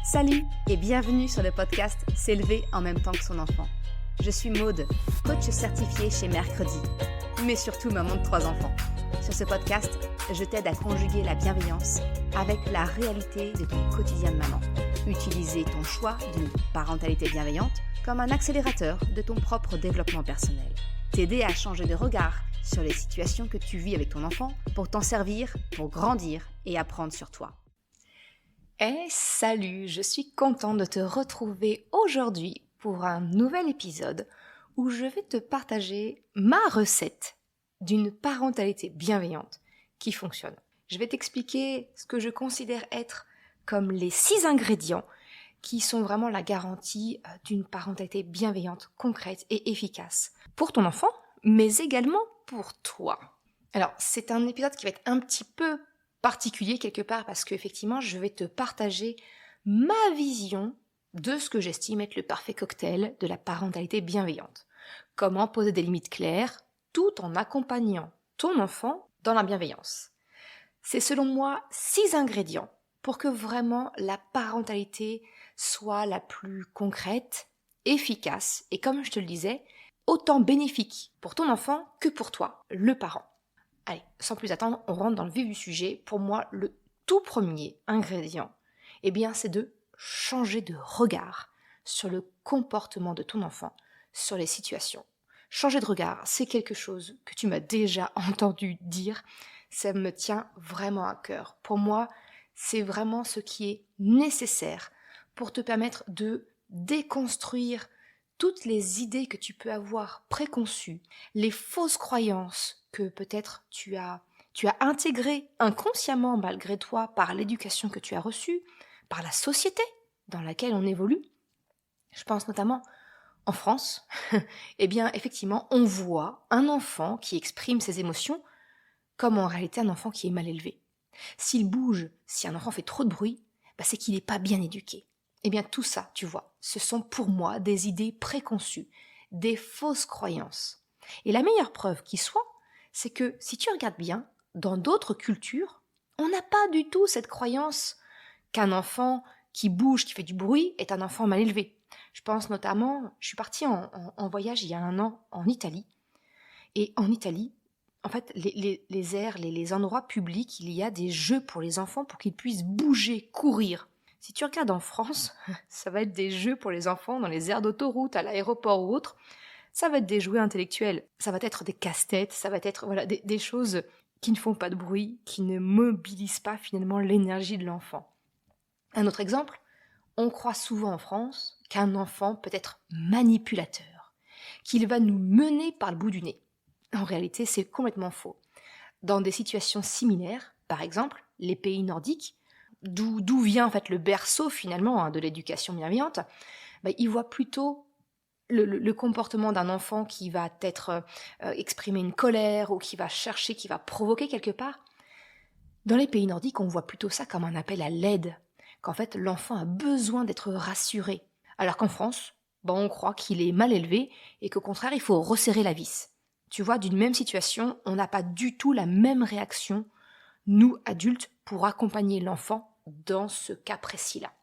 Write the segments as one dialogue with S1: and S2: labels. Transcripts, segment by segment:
S1: Salut et bienvenue sur le podcast S'élever en même temps que son enfant. Je suis Maude, coach certifiée chez Mercredi, mais surtout maman de 3 enfants. Sur ce podcast, je t'aide à conjuguer la bienveillance avec la réalité de ton quotidien de maman. Utiliser ton choix d'une parentalité bienveillante comme un accélérateur de ton propre développement personnel. T'aider à changer de regard sur les situations que tu vis avec ton enfant pour t'en servir, pour grandir et apprendre sur toi. Salut, je suis contente de te retrouver aujourd'hui pour un nouvel épisode où je vais te partager ma recette d'une parentalité bienveillante qui fonctionne. Je vais t'expliquer ce que je considère être comme les 6 ingrédients qui sont vraiment la garantie d'une parentalité bienveillante, concrète et efficace pour ton enfant, mais également pour toi. Alors, c'est un épisode qui va être un petit peu particulier quelque part parce qu'effectivement, je vais te partager ma vision de ce que j'estime être le parfait cocktail de la parentalité bienveillante. Comment poser des limites claires tout en accompagnant ton enfant dans la bienveillance. C'est selon moi 6 ingrédients pour que vraiment la parentalité soit la plus concrète, efficace et comme je te le disais, autant bénéfique pour ton enfant que pour toi, le parent. Allez, sans plus attendre, on rentre dans le vif du sujet. Pour moi, le tout premier ingrédient, c'est de changer de regard sur le comportement de ton enfant, sur les situations. Changer de regard, c'est quelque chose que tu m'as déjà entendu dire. Ça me tient vraiment à cœur. Pour moi, c'est vraiment ce qui est nécessaire pour te permettre de déconstruire toutes les idées que tu peux avoir préconçues, les fausses croyances que peut-être tu as intégrées inconsciemment malgré toi par l'éducation que tu as reçue, par la société dans laquelle on évolue. Je pense notamment en France, effectivement, on voit un enfant qui exprime ses émotions comme en réalité un enfant qui est mal élevé. S'il bouge, si un enfant fait trop de bruit, c'est qu'il n'est pas bien éduqué. Tout ça, tu vois, ce sont pour moi des idées préconçues, des fausses croyances. Et la meilleure preuve qui soit, c'est que si tu regardes bien, dans d'autres cultures, on n'a pas du tout cette croyance qu'un enfant qui bouge, qui fait du bruit, est un enfant mal élevé. Je pense notamment, je suis partie en voyage il y a 1 an en Italie. Et en Italie, en fait, les aires, les endroits publics, il y a des jeux pour les enfants pour qu'ils puissent bouger, courir. Si tu regardes en France, ça va être des jeux pour les enfants dans les aires d'autoroute, à l'aéroport ou autre. Ça va être des jouets intellectuels, ça va être des casse-têtes, ça va être des choses qui ne font pas de bruit, qui ne mobilisent pas finalement l'énergie de l'enfant. Un autre exemple, on croit souvent en France qu'un enfant peut être manipulateur, qu'il va nous mener par le bout du nez. En réalité, c'est complètement faux. Dans des situations similaires, par exemple, les pays nordiques, d'où vient en fait le berceau finalement de l'éducation bienveillante, ils voient plutôt le comportement d'un enfant qui va être exprimer une colère ou qui va chercher, qui va provoquer quelque part. Dans les pays nordiques, on voit plutôt ça comme un appel à l'aide, qu'en fait l'enfant a besoin d'être rassuré. Alors qu'en France, on croit qu'il est mal élevé et qu'au contraire il faut resserrer la vis. Tu vois, d'une même situation, on n'a pas du tout la même réaction, nous adultes, pour accompagner l'enfant dans ce cas précis-là.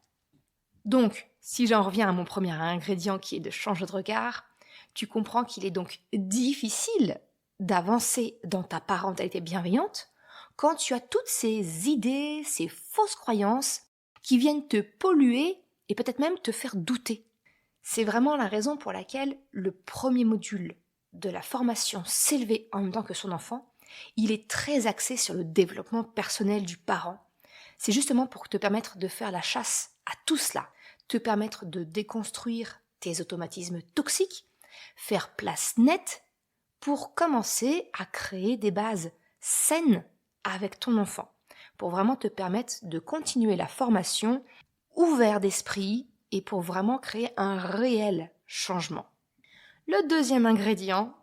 S1: Donc, si j'en reviens à mon premier ingrédient qui est de changer de regard, tu comprends qu'il est donc difficile d'avancer dans ta parentalité bienveillante quand tu as toutes ces idées, ces fausses croyances qui viennent te polluer et peut-être même te faire douter. C'est vraiment la raison pour laquelle le premier module de la formation S'élever en même temps que son enfant, il est très axé sur le développement personnel du parent. C'est justement pour te permettre de faire la chasse à tout cela, te permettre de déconstruire tes automatismes toxiques, faire place nette pour commencer à créer des bases saines avec ton enfant, pour vraiment te permettre de continuer la formation ouvert d'esprit et pour vraiment créer un réel changement. Le deuxième ingrédient,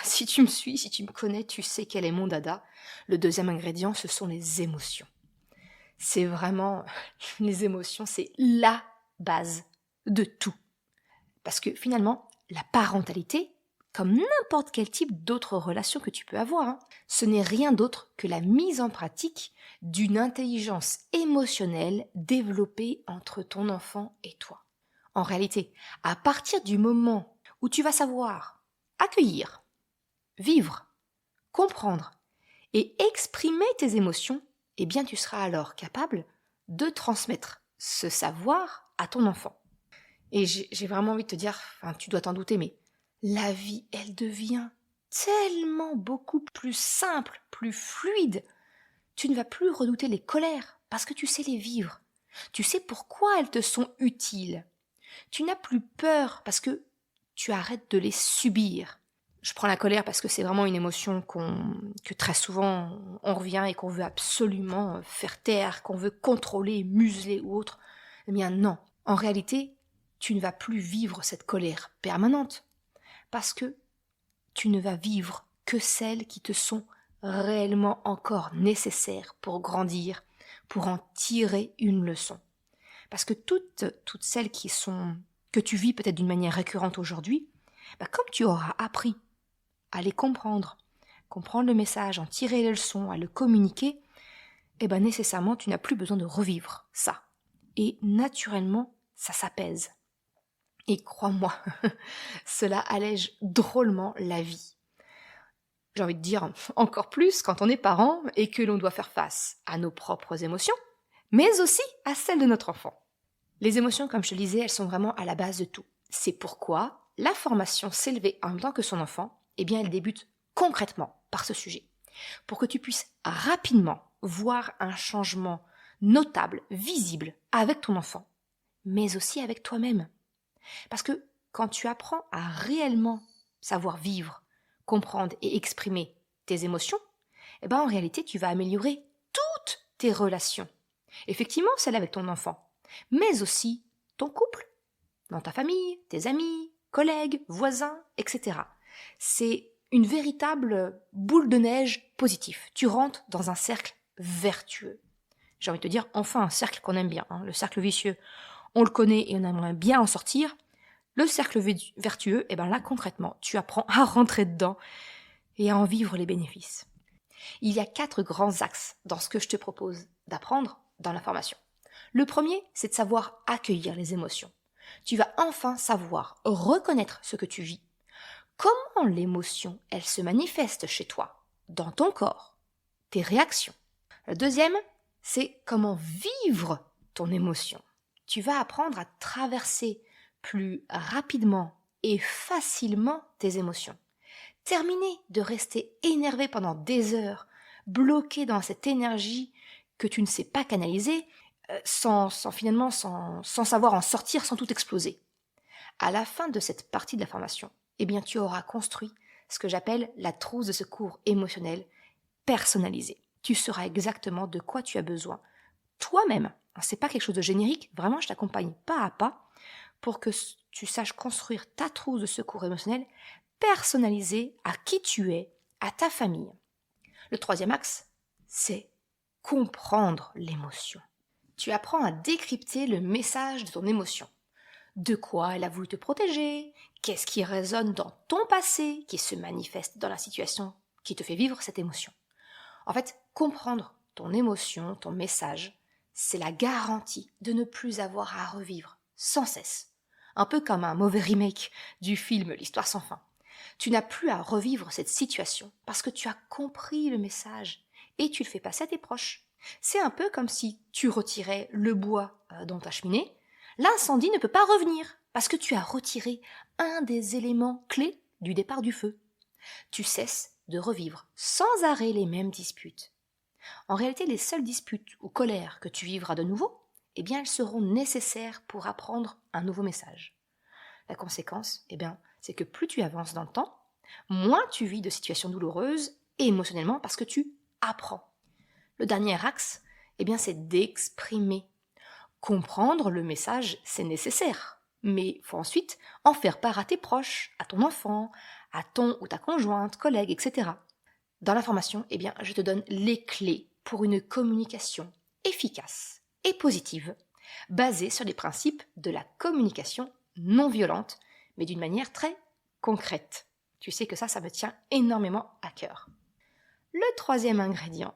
S1: si tu me suis, si tu me connais, tu sais quel est mon dada. Le deuxième ingrédient, ce sont les émotions. C'est vraiment, les émotions, c'est la base de tout. Parce que finalement, la parentalité, comme n'importe quel type d'autre relation que tu peux avoir, hein. Ce n'est rien d'autre que la mise en pratique d'une intelligence émotionnelle développée entre ton enfant et toi. En réalité, à partir du moment où tu vas savoir accueillir, vivre, comprendre et exprimer tes émotions, eh bien tu seras alors capable de transmettre ce savoir à ton enfant. Et j'ai vraiment envie de te dire, enfin, tu dois t'en douter, mais la vie, elle devient tellement beaucoup plus simple, plus fluide. Tu ne vas plus redouter les colères parce que tu sais les vivre. Tu sais pourquoi elles te sont utiles. Tu n'as plus peur parce que tu arrêtes de les subir. Je prends la colère parce que c'est vraiment une émotion que très souvent on revient et qu'on veut absolument faire taire, qu'on veut contrôler, museler ou autre. Eh bien non, en réalité, tu ne vas plus vivre cette colère permanente parce que tu ne vas vivre que celles qui te sont réellement encore nécessaires pour grandir, pour en tirer une leçon. Parce que toutes celles que tu vis peut-être d'une manière récurrente aujourd'hui, comme tu auras appris à les comprendre le message, en tirer les leçons, à le communiquer, nécessairement tu n'as plus besoin de revivre ça. Et naturellement, ça s'apaise. Et crois-moi, cela allège drôlement la vie. J'ai envie de dire encore plus quand on est parent et que l'on doit faire face à nos propres émotions, mais aussi à celles de notre enfant. Les émotions, comme je te le disais, elles sont vraiment à la base de tout. C'est pourquoi la formation S'élever en même temps que son enfant, elle débute concrètement par ce sujet. Pour que tu puisses rapidement voir un changement notable, visible avec ton enfant, mais aussi avec toi-même. Parce que quand tu apprends à réellement savoir vivre, comprendre et exprimer tes émotions, en réalité, tu vas améliorer toutes tes relations. Effectivement, celle avec ton enfant, mais aussi ton couple, dans ta famille, tes amis, collègues, voisins, etc. C'est une véritable boule de neige positive. Tu rentres dans un cercle vertueux. J'ai envie de te dire, enfin un cercle qu'on aime bien. Le cercle vicieux, on le connaît et on aimerait bien en sortir. Le cercle vertueux, là concrètement, tu apprends à rentrer dedans et à en vivre les bénéfices. Il y a 4 grands axes dans ce que je te propose d'apprendre dans la formation. Le premier, c'est de savoir accueillir les émotions. Tu vas enfin savoir reconnaître ce que tu vis. Comment l'émotion, elle se manifeste chez toi, dans ton corps, tes réactions. Le deuxième, c'est comment vivre ton émotion. Tu vas apprendre à traverser plus rapidement et facilement tes émotions. Terminer de rester énervé pendant des heures, bloqué dans cette énergie que tu ne sais pas canaliser, sans savoir en sortir, sans tout exploser. À la fin de cette partie de la formation, tu auras construit ce que j'appelle la trousse de secours émotionnel personnalisée. Tu sauras exactement de quoi tu as besoin toi-même. C'est pas quelque chose de générique, vraiment je t'accompagne pas à pas pour que tu saches construire ta trousse de secours émotionnel personnalisée à qui tu es, à ta famille. Le troisième axe, c'est comprendre l'émotion. Tu apprends à décrypter le message de ton émotion. De quoi elle a voulu te protéger? Qu'est-ce qui résonne dans ton passé qui se manifeste dans la situation qui te fait vivre cette émotion? En fait, comprendre ton émotion, ton message, c'est la garantie de ne plus avoir à revivre sans cesse. Un peu comme un mauvais remake du film L'Histoire sans fin. Tu n'as plus à revivre cette situation parce que tu as compris le message et tu le fais passer à tes proches. C'est un peu comme si tu retirais le bois dans ta cheminée. L'incendie ne peut pas revenir parce que tu as retiré un des éléments clés du départ du feu. Tu cesses de revivre sans arrêt les mêmes disputes. En réalité, les seules disputes ou colères que tu vivras de nouveau, elles seront nécessaires pour apprendre un nouveau message. La conséquence, c'est que plus tu avances dans le temps, moins tu vis de situations douloureuses et émotionnellement parce que tu apprends. Le dernier axe, c'est d'exprimer. Comprendre le message, c'est nécessaire, mais il faut ensuite en faire part à tes proches, à ton enfant, à ton ou ta conjointe, collègue, etc. Dans la formation, je te donne les clés pour une communication efficace et positive, basée sur les principes de la communication non violente, mais d'une manière très concrète. Tu sais que ça me tient énormément à cœur. Le troisième ingrédient,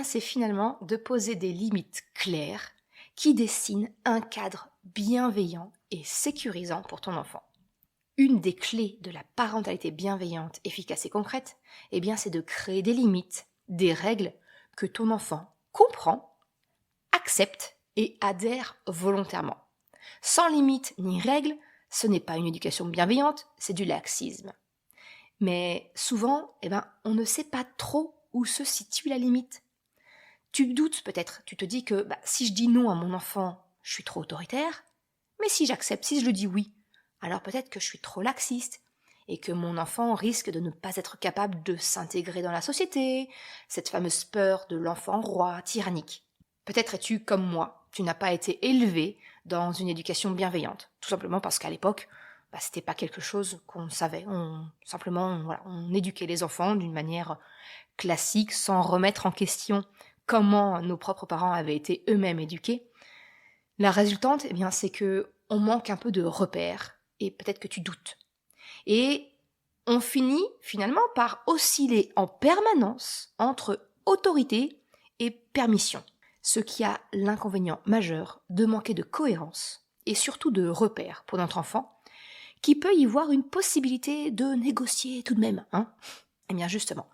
S1: c'est finalement de poser des limites claires qui dessinent un cadre bienveillant et sécurisant pour ton enfant. Une des clés de la parentalité bienveillante, efficace et concrète, c'est de créer des limites, des règles que ton enfant comprend, accepte et adhère volontairement. Sans limite ni règles, ce n'est pas une éducation bienveillante, c'est du laxisme. Mais souvent, on ne sait pas trop où se situe la limite. Tu doutes peut-être, tu te dis que si je dis non à mon enfant, je suis trop autoritaire, mais si j'accepte, si je le dis oui, alors peut-être que je suis trop laxiste et que mon enfant risque de ne pas être capable de s'intégrer dans la société, cette fameuse peur de l'enfant roi tyrannique. Peut-être es-tu comme moi, tu n'as pas été élevé dans une éducation bienveillante, tout simplement parce qu'à l'époque, c'était pas quelque chose qu'on savait. On éduquait les enfants d'une manière classique, sans remettre en question comment nos propres parents avaient été eux-mêmes éduqués. La résultante, c'est que on manque un peu de repères, et peut-être que tu doutes. Et on finit finalement par osciller en permanence entre autorité et permission, ce qui a l'inconvénient majeur de manquer de cohérence et surtout de repères pour notre enfant, qui peut y voir une possibilité de négocier tout de même. Justement,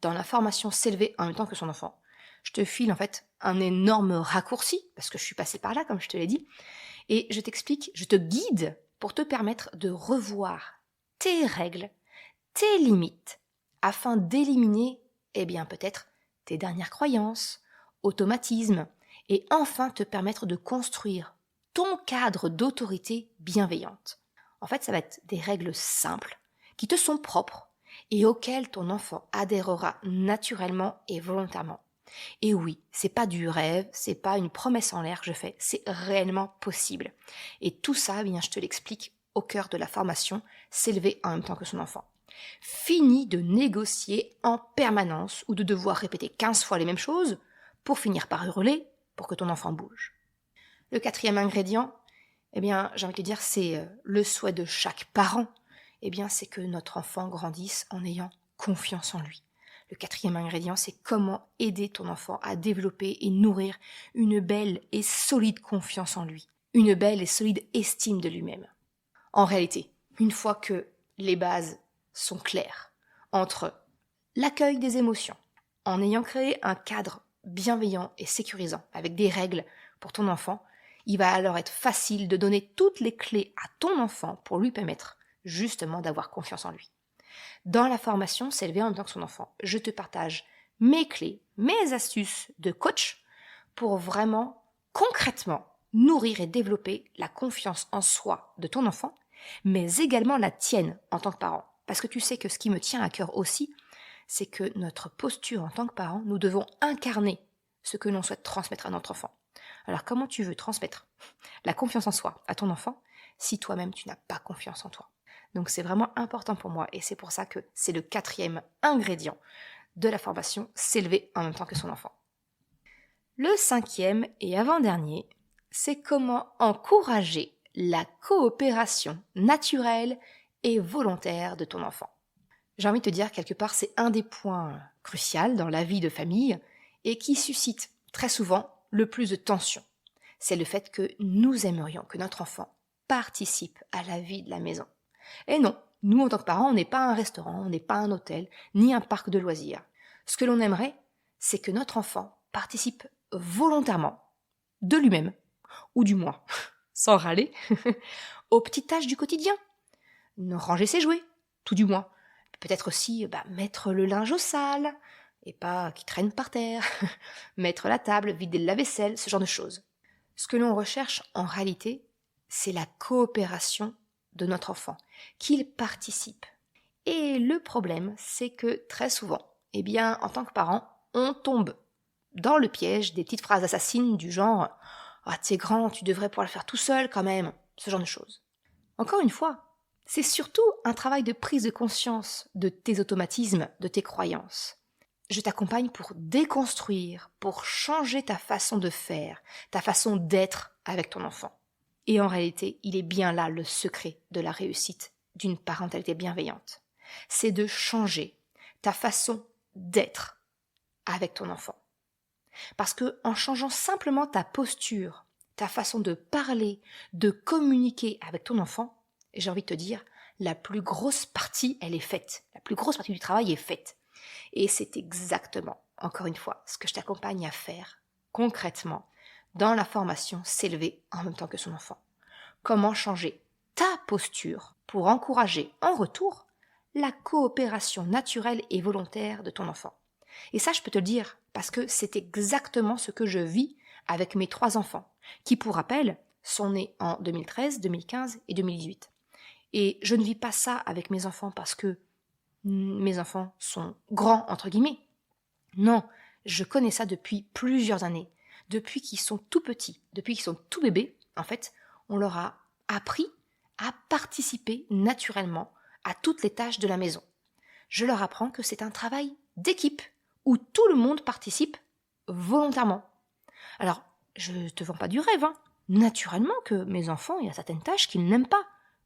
S1: dans la formation S'élever en même temps que son enfant, je te file en fait un énorme raccourci, parce que je suis passée par là, comme je te l'ai dit, et je t'explique, je te guide pour te permettre de revoir tes règles, tes limites, afin d'éliminer, peut-être tes dernières croyances, automatismes, et enfin te permettre de construire ton cadre d'autorité bienveillante. En fait, ça va être des règles simples, qui te sont propres, et auxquelles ton enfant adhérera naturellement et volontairement. Et oui, c'est pas du rêve, c'est pas une promesse en l'air que je fais, c'est réellement possible. Et tout ça, je te l'explique au cœur de la formation S'élever en même temps que son enfant. Fini de négocier en permanence ou de devoir répéter 15 fois les mêmes choses pour finir par hurler pour que ton enfant bouge. Le quatrième ingrédient, j'ai envie de te dire, c'est le souhait de chaque parent, c'est que notre enfant grandisse en ayant confiance en lui. Le quatrième ingrédient, c'est comment aider ton enfant à développer et nourrir une belle et solide confiance en lui, une belle et solide estime de lui-même. En réalité, une fois que les bases sont claires entre l'accueil des émotions, en ayant créé un cadre bienveillant et sécurisant avec des règles pour ton enfant, il va alors être facile de donner toutes les clés à ton enfant pour lui permettre justement d'avoir confiance en lui. Dans la formation S'élever en même temps que son enfant, je te partage mes clés, mes astuces de coach pour vraiment concrètement nourrir et développer la confiance en soi de ton enfant, mais également la tienne en tant que parent. Parce que tu sais que ce qui me tient à cœur aussi, c'est que notre posture en tant que parent, nous devons incarner ce que l'on souhaite transmettre à notre enfant. Alors comment tu veux transmettre la confiance en soi à ton enfant si toi-même tu n'as pas confiance en toi? Donc c'est vraiment important pour moi et c'est pour ça que c'est le quatrième ingrédient de la formation S'élever en même temps que son enfant. Le cinquième et avant-dernier, c'est comment encourager la coopération naturelle et volontaire de ton enfant. J'ai envie de te dire, quelque part, c'est un des points cruciaux dans la vie de famille et qui suscite très souvent le plus de tension. C'est le fait que nous aimerions que notre enfant participe à la vie de la maison. Et non, nous en tant que parents, on n'est pas un restaurant, on n'est pas un hôtel, ni un parc de loisirs. Ce que l'on aimerait, c'est que notre enfant participe volontairement, de lui-même, ou du moins, sans râler, aux petites tâches du quotidien. Ranger ses jouets, tout du moins. Peut-être aussi mettre le linge au sale, et pas qu'il traîne par terre, mettre la table, vider le lave-vaisselle, ce genre de choses. Ce que l'on recherche en réalité, c'est la coopération de notre enfant, qu'il participe. Et le problème, c'est que très souvent, en tant que parent, on tombe dans le piège des petites phrases assassines du genre « Ah, t'es grand, tu devrais pouvoir le faire tout seul quand même », ce genre de choses. Encore une fois, c'est surtout un travail de prise de conscience de tes automatismes, de tes croyances. Je t'accompagne pour déconstruire, pour changer ta façon de faire, ta façon d'être avec ton enfant. Et en réalité, il est bien là le secret de la réussite d'une parentalité bienveillante. c'est de changer ta façon d'être avec ton enfant. Parce que en changeant simplement ta posture, ta façon de parler, de communiquer avec ton enfant, j'ai envie de te dire, la plus grosse partie, elle est faite. La plus grosse partie du travail est faite. Et c'est exactement, encore une fois, ce que je t'accompagne à faire concrètement dans la formation S'élever en même temps que son enfant. Comment changer ta posture pour encourager en retour la coopération naturelle et volontaire de ton enfant. Et ça, je peux te le dire, parce que c'est exactement ce que je vis avec mes 3 enfants, qui, pour rappel, sont nés en 2013, 2015 et 2018. Et je ne vis pas ça avec mes enfants parce que mes enfants sont grands, entre guillemets. Non, je connais ça depuis plusieurs années. Depuis qu'ils sont tout petits, depuis qu'ils sont tout bébés, en fait, on leur a appris à participer naturellement à toutes les tâches de la maison. Je leur apprends que c'est un travail d'équipe où tout le monde participe volontairement. Alors, je ne te vends pas du rêve, hein. Naturellement que mes enfants, il y a certaines tâches qu'ils n'aiment pas.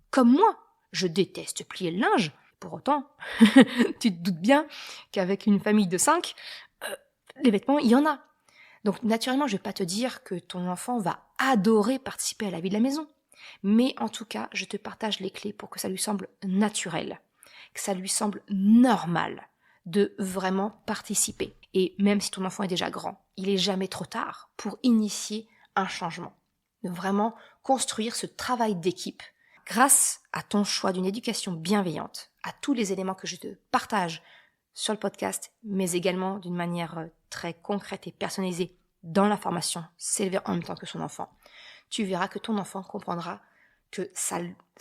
S1: Comme moi, je déteste plier le linge. Pour autant, tu te doutes bien qu'avec une famille de 5, les vêtements, il y en a. Donc naturellement, je ne vais pas te dire que ton enfant va adorer participer à la vie de la maison. Mais en tout cas, je te partage les clés pour que ça lui semble naturel, que ça lui semble normal de vraiment participer. Et même si ton enfant est déjà grand, il n'est jamais trop tard pour initier un changement. De vraiment construire ce travail d'équipe grâce à ton choix d'une éducation bienveillante, à tous les éléments que je te partage sur le podcast, mais également d'une manière très concrète et personnalisée dans la formation S'élever en même temps que son enfant. Tu verras que ton enfant comprendra que ça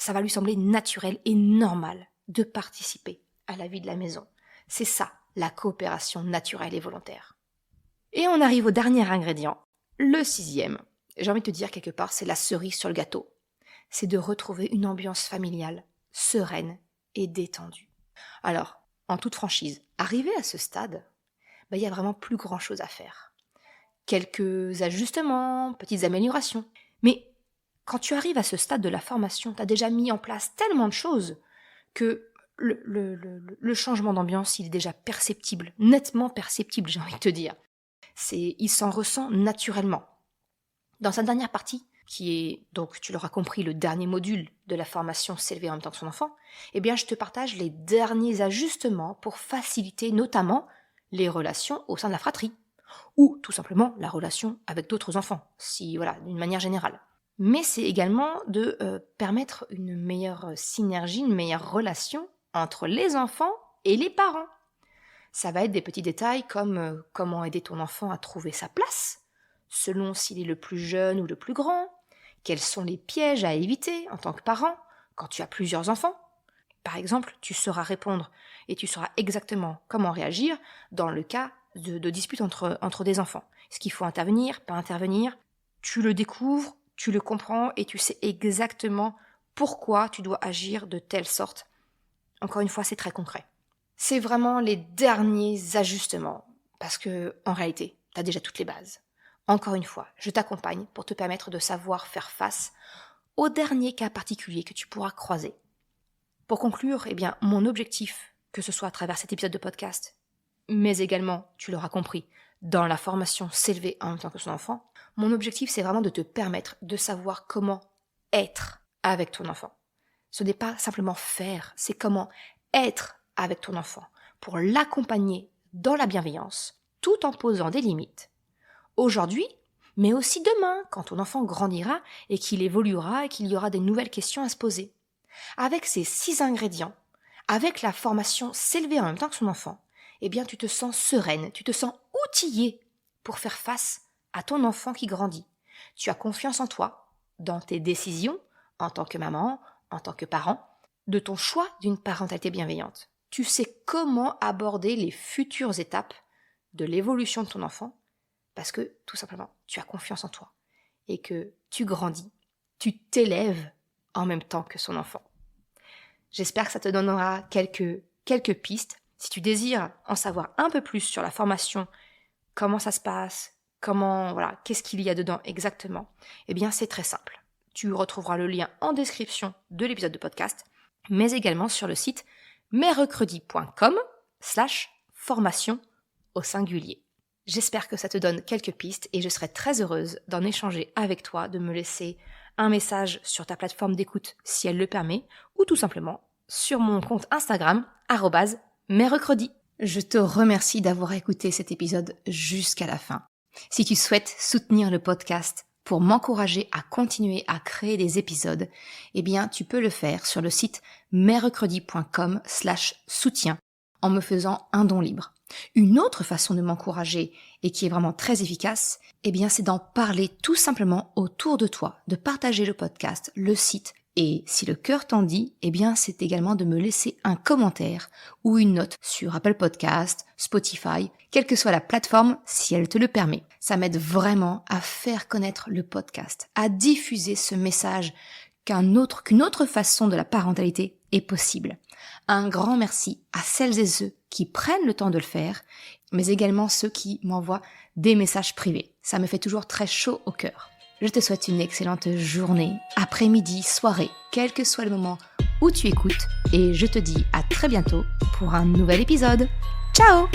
S1: va lui sembler naturel et normal de participer à la vie de la maison. C'est ça, la coopération naturelle et volontaire. Et on arrive au dernier ingrédient, le 6e. J'ai envie de te dire quelque part, c'est la cerise sur le gâteau. C'est de retrouver une ambiance familiale, sereine et détendue. Alors, en toute franchise, arrivé à ce stade, il y a vraiment plus grand-chose à faire. Quelques ajustements, petites améliorations. Mais quand tu arrives à ce stade de la formation, tu as déjà mis en place tellement de choses que le changement d'ambiance, il est déjà perceptible, nettement perceptible, j'ai envie de te dire. Il s'en ressent naturellement. Dans sa dernière partie, qui est, donc tu l'auras compris, le dernier module de la formation S'élever en même temps que son enfant, eh bien je te partage les derniers ajustements pour faciliter notamment les relations au sein de la fratrie, ou tout simplement la relation avec d'autres enfants, d'une manière générale. Mais c'est également de permettre une meilleure synergie, une meilleure relation entre les enfants et les parents. Ça va être des petits détails comme comment aider ton enfant à trouver sa place, selon s'il est le plus jeune ou le plus grand, quels sont les pièges à éviter en tant que parent quand tu as plusieurs enfants. Par exemple, tu sauras répondre et tu sauras exactement comment réagir dans le cas de disputes entre des enfants. Est-ce qu'il faut intervenir, pas intervenir? Tu le découvres, tu le comprends et tu sais exactement pourquoi tu dois agir de telle sorte. Encore une fois, c'est très concret. C'est vraiment les derniers ajustements parce que, en réalité, tu as déjà toutes les bases. Encore une fois, je t'accompagne pour te permettre de savoir faire face aux derniers cas particuliers que tu pourras croiser. Pour conclure, mon objectif, que ce soit à travers cet épisode de podcast, mais également, tu l'auras compris, dans la formation S'élever en même temps que son enfant, mon objectif, c'est vraiment de te permettre de savoir comment être avec ton enfant. Ce n'est pas simplement faire, c'est comment être avec ton enfant pour l'accompagner dans la bienveillance, tout en posant des limites. Aujourd'hui, mais aussi demain, quand ton enfant grandira et qu'il évoluera et qu'il y aura des nouvelles questions à se poser. Avec ces 6 ingrédients, avec la formation S'élever en même temps que son enfant, tu te sens sereine, tu te sens outillée pour faire face à ton enfant qui grandit. Tu as confiance en toi, dans tes décisions, en tant que maman, en tant que parent, de ton choix d'une parentalité bienveillante. Tu sais comment aborder les futures étapes de l'évolution de ton enfant parce que, tout simplement, tu as confiance en toi et que tu grandis, tu t'élèves en même temps que son enfant. J'espère que ça te donnera quelques pistes. Si tu désires en savoir un peu plus sur la formation, comment ça se passe, qu'est-ce qu'il y a dedans exactement, c'est très simple. Tu retrouveras le lien en description de l'épisode de podcast, mais également sur le site merrecredi.com/formation au singulier. J'espère que ça te donne quelques pistes et je serai très heureuse d'en échanger avec toi, de me laisser un message sur ta plateforme d'écoute si elle le permet, ou tout simplement sur mon compte Instagram, @merrecredi. Je te remercie d'avoir écouté cet épisode jusqu'à la fin. Si tu souhaites soutenir le podcast pour m'encourager à continuer à créer des épisodes, eh bien, tu peux le faire sur le site merrecredi.com/soutien en me faisant un don libre. Une autre façon de m'encourager et qui est vraiment très efficace, eh bien, c'est d'en parler tout simplement autour de toi, de partager le podcast, le site. Et si le cœur t'en dit, eh bien, c'est également de me laisser un commentaire ou une note sur Apple Podcast, Spotify, quelle que soit la plateforme, si elle te le permet. Ça m'aide vraiment à faire connaître le podcast, à diffuser ce message qu'une autre façon de la parentalité est possible. Un grand merci à celles et ceux qui prennent le temps de le faire, mais également ceux qui m'envoient des messages privés. Ça me fait toujours très chaud au cœur. Je te souhaite une excellente journée, après-midi, soirée, quel que soit le moment où tu écoutes, et je te dis à très bientôt pour un nouvel épisode. Ciao!